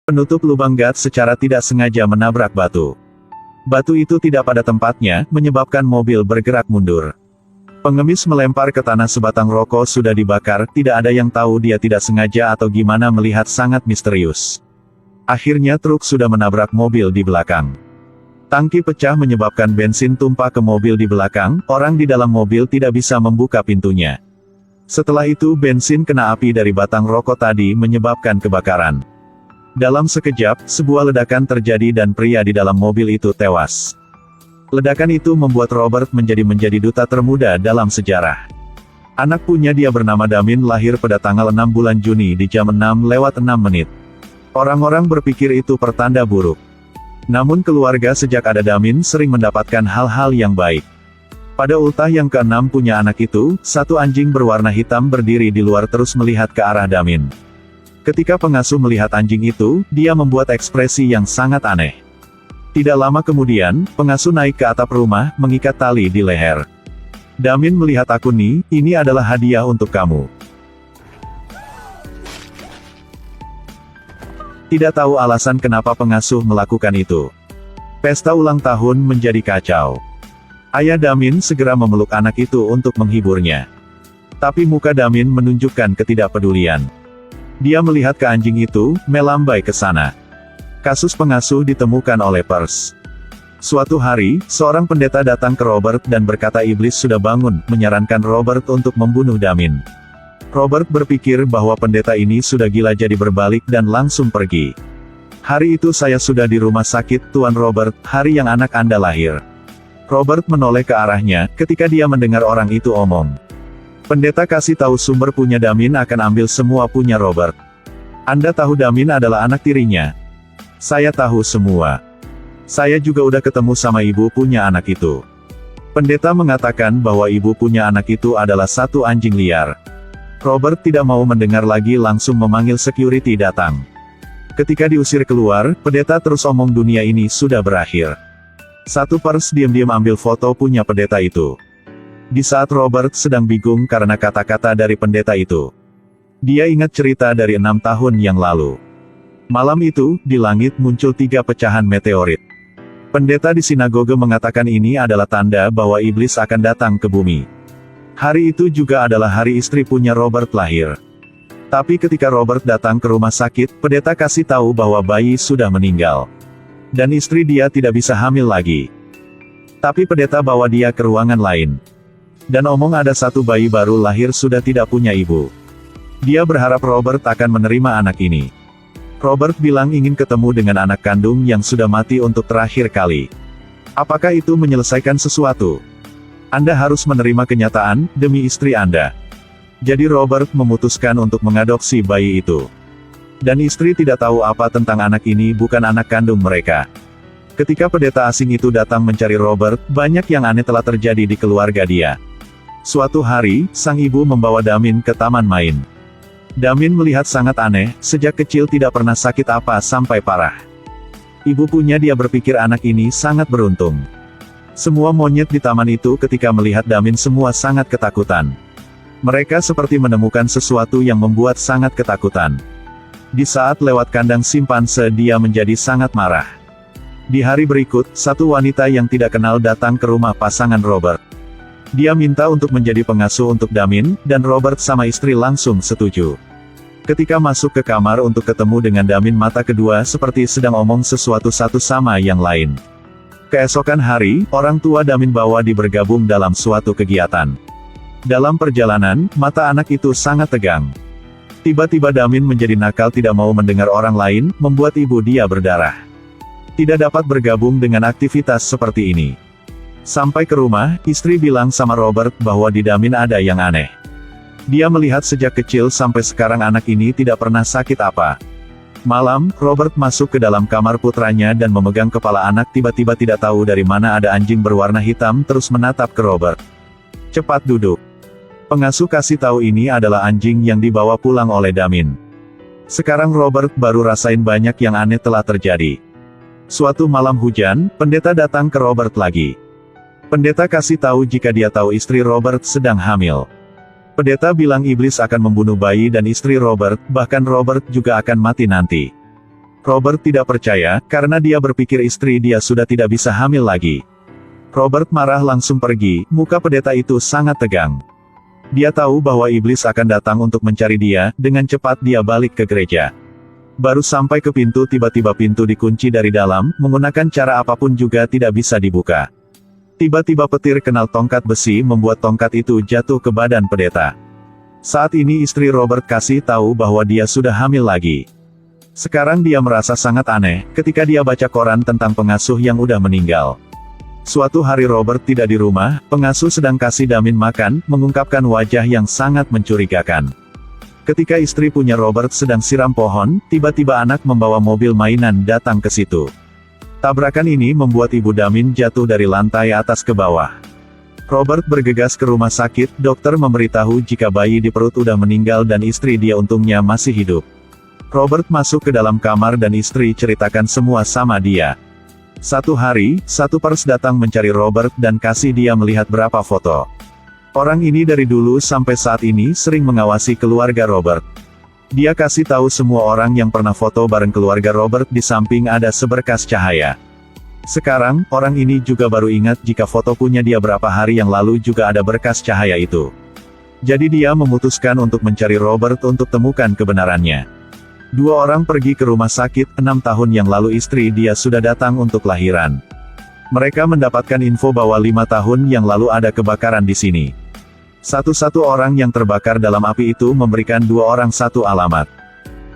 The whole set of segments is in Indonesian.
Penutup lubang gat secara tidak sengaja menabrak batu. Batu itu tidak pada tempatnya, menyebabkan mobil bergerak mundur. Pengemis melempar ke tanah sebatang rokok sudah dibakar, tidak ada yang tahu dia tidak sengaja atau gimana melihat sangat misterius. Akhirnya truk sudah menabrak mobil di belakang. Tangki pecah menyebabkan bensin tumpah ke mobil di belakang, orang di dalam mobil tidak bisa membuka pintunya. Setelah itu bensin kena api dari batang rokok tadi menyebabkan kebakaran. Dalam sekejap, sebuah ledakan terjadi dan pria di dalam mobil itu tewas. Ledakan itu membuat Robert menjadi duta termuda dalam sejarah. Anak punya dia bernama Damin lahir pada tanggal 6 bulan Juni di jam 6:06. Orang-orang berpikir itu pertanda buruk. Namun keluarga sejak ada Damin sering mendapatkan hal-hal yang baik. Pada ultah yang ke-6 punya anak itu, satu anjing berwarna hitam berdiri di luar terus melihat ke arah Damin. Ketika pengasuh melihat anjing itu, dia membuat ekspresi yang sangat aneh. Tidak lama kemudian, pengasuh naik ke atap rumah, mengikat tali di leher. Damin melihat aku nih, ini adalah hadiah untuk kamu. Tidak tahu alasan kenapa pengasuh melakukan itu. Pesta ulang tahun menjadi kacau. Ayah Damin segera memeluk anak itu untuk menghiburnya. Tapi muka Damin menunjukkan ketidakpedulian. Dia melihat ke anjing itu, melambai ke sana. Kasus pengasuh ditemukan oleh Pers. Suatu hari, seorang pendeta datang ke Robert dan berkata iblis sudah bangun, menyarankan Robert untuk membunuh Damin. Robert berpikir bahwa pendeta ini sudah gila jadi berbalik dan langsung pergi. Hari itu saya sudah di rumah sakit, Tuan Robert, hari yang anak Anda lahir. Robert menoleh ke arahnya, ketika dia mendengar orang itu omong. Pendeta kasih tahu sumber punya Damin akan ambil semua punya Robert. Anda tahu Damin adalah anak tirinya. Saya tahu semua. Saya juga udah ketemu sama ibu punya anak itu. Pendeta mengatakan bahwa ibu punya anak itu adalah satu anjing liar. Robert tidak mau mendengar lagi langsung memanggil security datang. Ketika diusir keluar, pendeta terus omong dunia ini sudah berakhir. Satu Pers diam-diam ambil foto punya pendeta itu. Di saat Robert sedang bingung karena kata-kata dari pendeta itu. Dia ingat cerita dari 6 tahun yang lalu. Malam itu, di langit muncul 3 pecahan meteorit. Pendeta di sinagoge mengatakan ini adalah tanda bahwa iblis akan datang ke bumi. Hari itu juga adalah hari istri punya Robert lahir. Tapi ketika Robert datang ke rumah sakit, pendeta kasih tahu bahwa bayi sudah meninggal. Dan istri dia tidak bisa hamil lagi. Tapi pendeta bawa dia ke ruangan lain. Dan omong ada satu bayi baru lahir sudah tidak punya ibu. Dia berharap Robert akan menerima anak ini. Robert bilang ingin ketemu dengan anak kandung yang sudah mati untuk terakhir kali. Apakah itu menyelesaikan sesuatu? Anda harus menerima kenyataan, demi istri Anda. Jadi Robert memutuskan untuk mengadopsi bayi itu. Dan istri tidak tahu apa tentang anak ini bukan anak kandung mereka. Ketika pendeta asing itu datang mencari Robert, banyak yang aneh telah terjadi di keluarga dia. Suatu hari, sang ibu membawa Damin ke taman main. Damin melihat sangat aneh, sejak kecil tidak pernah sakit apa sampai parah. Ibu punya dia berpikir anak ini sangat beruntung. Semua monyet di taman itu ketika melihat Damin semua sangat ketakutan. Mereka seperti menemukan sesuatu yang membuat sangat ketakutan. Di saat lewat kandang simpanse dia menjadi sangat marah. Di hari berikut, satu wanita yang tidak kenal datang ke rumah pasangan Robert. Dia minta untuk menjadi pengasuh untuk Damin, dan Robert sama istri langsung setuju. Ketika masuk ke kamar untuk ketemu dengan Damin mata kedua seperti sedang omong sesuatu satu sama yang lain. Keesokan hari, orang tua Damin bawa bergabung dalam suatu kegiatan. Dalam perjalanan, mata anak itu sangat tegang. Tiba-tiba Damin menjadi nakal tidak mau mendengar orang lain, membuat ibu dia berdarah. Tidak dapat bergabung dengan aktivitas seperti ini. Sampai ke rumah, istri bilang sama Robert bahwa di Damin ada yang aneh. Dia melihat sejak kecil sampai sekarang anak ini tidak pernah sakit apa. Malam, Robert masuk ke dalam kamar putranya dan memegang kepala anak tiba-tiba tidak tahu dari mana ada anjing berwarna hitam terus menatap ke Robert. Cepat duduk. Pengasuh kasih tahu ini adalah anjing yang dibawa pulang oleh Damin. Sekarang Robert baru rasain banyak yang aneh telah terjadi. Suatu malam hujan, pendeta datang ke Robert lagi. Pendeta kasih tahu jika dia tahu istri Robert sedang hamil. Pendeta bilang iblis akan membunuh bayi dan istri Robert, bahkan Robert juga akan mati nanti. Robert tidak percaya, karena dia berpikir istri dia sudah tidak bisa hamil lagi. Robert marah langsung pergi, muka pendeta itu sangat tegang. Dia tahu bahwa iblis akan datang untuk mencari dia, dengan cepat dia balik ke gereja. Baru sampai ke pintu tiba-tiba pintu dikunci dari dalam, menggunakan cara apapun juga tidak bisa dibuka. Tiba-tiba petir kenal tongkat besi membuat tongkat itu jatuh ke badan pendeta. Saat ini istri Robert kasih tahu bahwa dia sudah hamil lagi. Sekarang dia merasa sangat aneh, ketika dia baca koran tentang pengasuh yang udah meninggal. Suatu hari Robert tidak di rumah, pengasuh sedang kasih Damin makan, mengungkapkan wajah yang sangat mencurigakan. Ketika istri punya Robert sedang siram pohon, tiba-tiba anak membawa mobil mainan datang ke situ. Tabrakan ini membuat ibu Damin jatuh dari lantai atas ke bawah. Robert bergegas ke rumah sakit, dokter memberitahu jika bayi di perut udah meninggal dan istri dia untungnya masih hidup. Robert masuk ke dalam kamar dan istri ceritakan semua sama dia. Satu hari, satu pers datang mencari Robert dan kasih dia melihat berapa foto. Orang ini dari dulu sampai saat ini sering mengawasi keluarga Robert. Dia kasih tahu semua orang yang pernah foto bareng keluarga Robert di samping ada seberkas cahaya. Sekarang, orang ini juga baru ingat jika foto punya dia berapa hari yang lalu juga ada berkas cahaya itu. Jadi dia memutuskan untuk mencari Robert untuk temukan kebenarannya. Dua orang pergi ke rumah sakit, 6 tahun yang lalu istri dia sudah datang untuk lahiran. Mereka mendapatkan info bahwa 5 tahun yang lalu ada kebakaran di sini. Satu-satu orang yang terbakar dalam api itu memberikan 2 orang satu alamat.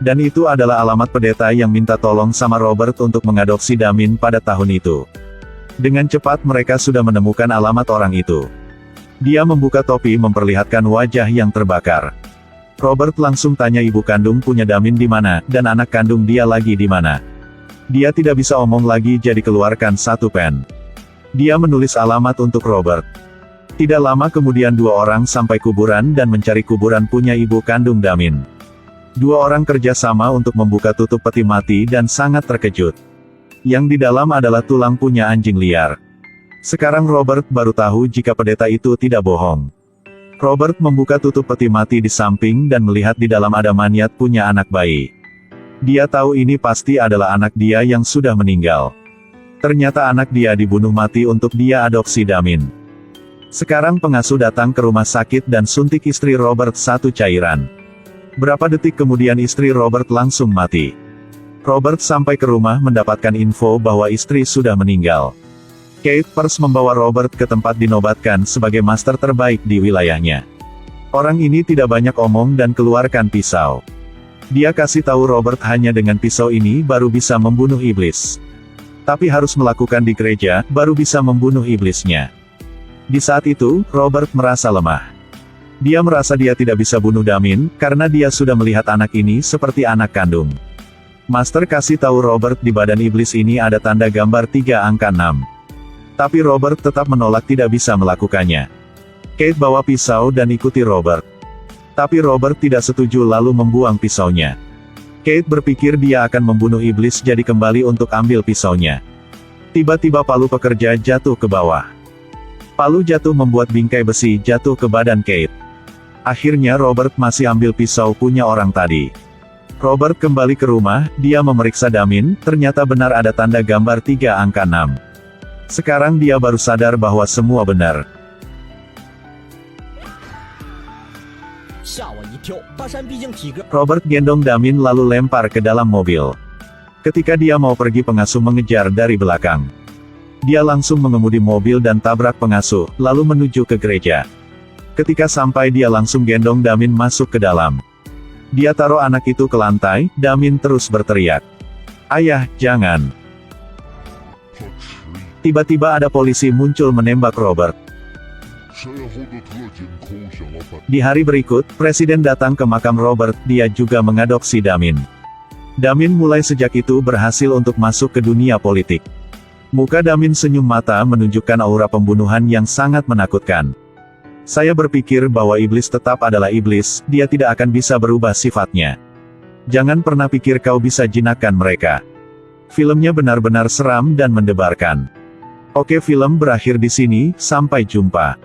Dan itu adalah alamat pendeta yang minta tolong sama Robert untuk mengadopsi Damin pada tahun itu. Dengan cepat mereka sudah menemukan alamat orang itu. Dia membuka topi memperlihatkan wajah yang terbakar. Robert langsung tanya ibu kandung punya Damin di mana, dan anak kandung dia lagi di mana. Dia tidak bisa omong lagi jadi keluarkan satu pen. Dia menulis alamat untuk Robert. Tidak lama kemudian 2 orang sampai kuburan dan mencari kuburan punya ibu kandung Damin. 2 orang kerja sama untuk membuka tutup peti mati dan sangat terkejut. Yang di dalam adalah tulang punya anjing liar. Sekarang Robert baru tahu jika pendeta itu tidak bohong. Robert membuka tutup peti mati di samping dan melihat di dalam ada mayat punya anak bayi. Dia tahu ini pasti adalah anak dia yang sudah meninggal. Ternyata anak dia dibunuh mati untuk dia adopsi Damin. Sekarang pengasuh datang ke rumah sakit dan suntik istri Robert satu cairan. Berapa detik kemudian istri Robert langsung mati. Robert sampai ke rumah mendapatkan info bahwa istri sudah meninggal. Kate Pers membawa Robert ke tempat dinobatkan sebagai master terbaik di wilayahnya. Orang ini tidak banyak omong dan keluarkan pisau. Dia kasih tahu Robert hanya dengan pisau ini baru bisa membunuh iblis. Tapi harus melakukan di gereja, baru bisa membunuh iblisnya. Di saat itu, Robert merasa lemah. Dia merasa dia tidak bisa bunuh Damin, karena dia sudah melihat anak ini seperti anak kandung. Master kasih tahu Robert di badan iblis ini ada tanda gambar 3 angka 6. Tapi Robert tetap menolak tidak bisa melakukannya. Kate bawa pisau dan ikuti Robert. Tapi Robert tidak setuju lalu membuang pisaunya. Kate berpikir dia akan membunuh iblis jadi kembali untuk ambil pisaunya. Tiba-tiba palu pekerja jatuh ke bawah. Palu jatuh membuat bingkai besi jatuh ke badan Kate. Akhirnya Robert masih ambil pisau punya orang tadi. Robert kembali ke rumah, dia memeriksa Damin, ternyata benar ada tanda gambar 3 angka 6. Sekarang dia baru sadar bahwa semua benar. Robert gendong Damin lalu lempar ke dalam mobil. Ketika dia mau pergi pengasuh mengejar dari belakang. Dia langsung mengemudi mobil dan tabrak pengasuh, lalu menuju ke gereja. Ketika sampai dia langsung gendong Damin masuk ke dalam. Dia taruh anak itu ke lantai, Damin terus berteriak. "Ayah, jangan." Tiba-tiba ada polisi muncul menembak Robert. Di hari berikut, Presiden datang ke makam Robert, dia juga mengadopsi Damin. Damin mulai sejak itu berhasil untuk masuk ke dunia politik. Muka Damin senyum mata menunjukkan aura pembunuhan yang sangat menakutkan. Saya berpikir bahwa iblis tetap adalah iblis, dia tidak akan bisa berubah sifatnya. Jangan pernah pikir kau bisa jinakkan mereka. Filmnya benar-benar seram dan mendebarkan. Oke, film berakhir di sini, sampai jumpa.